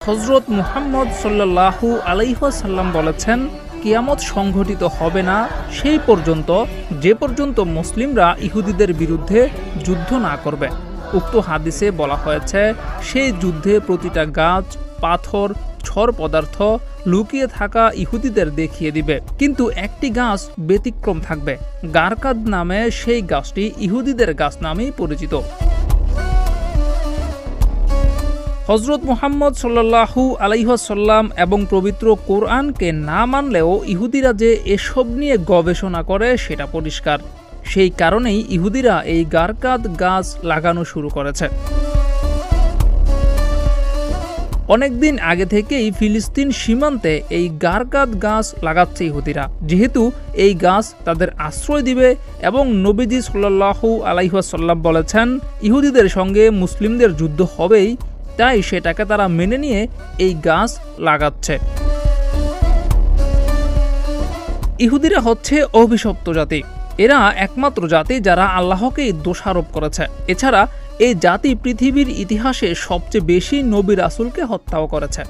হযরত মুহাম্মদ সাল্লাল্লাহু আলাইহি ওয়াসাল্লাম বলেছেন, কিয়ামত সংঘটিত হবে না সেই পর্যন্ত যে পর্যন্ত মুসলিমরা ইহুদিদের বিরুদ্ধে যুদ্ধ না করবে। উক্ত হাদিসে বলা হয়েছে, সেই যুদ্ধে প্রতিটা গাছ, পাথর, ছড় পদার্থ লুকিয়ে থাকা ইহুদিদের দেখিয়ে দিবে, কিন্তু একটি গাছ ব্যতিক্রম থাকবে। গারকাদ নামে সেই গাছটি ইহুদিদের গাছ নামেই পরিচিত। হযরত মুহাম্মদ সাল্লাল্লাহু আলাইহি ওয়াসাল্লাম এবং পবিত্র কোরআনকে না মানলেও ইহুদিরা যে এসব নিয়ে গবেষণা করে সেটা পরিষ্কার। সেই কারণেই ইহুদিরা এই গারকাদ গাছ লাগানো শুরু করেছে। অনেকদিন আগে থেকেই ফিলিস্তিন সীমান্তে এই গারকাদ গাছ লাগাচ্ছে ইহুদিরা, যেহেতু এই গাছ তাদের আশ্রয় দিবে এবং নবীজি সাল্লাল্লাহু আলাইহি ওয়াসাল্লাম বলেছেন, ইহুদিদের সঙ্গে মুসলিমদের যুদ্ধ হবেই, তাই সেটাকে তারা মেনে নিয়ে এই গাছ লাগাচ্ছে। ইহুদিরা হচ্ছে অভিশপ্ত জাতি। এরা একমাত্র জাতি যারা আল্লাহকেই দোষারোপ করেছে। এছাড়া এই জাতি পৃথিবীর ইতিহাসে সবচেয়ে বেশি নবী রাসূলকে হত্যাও করেছে।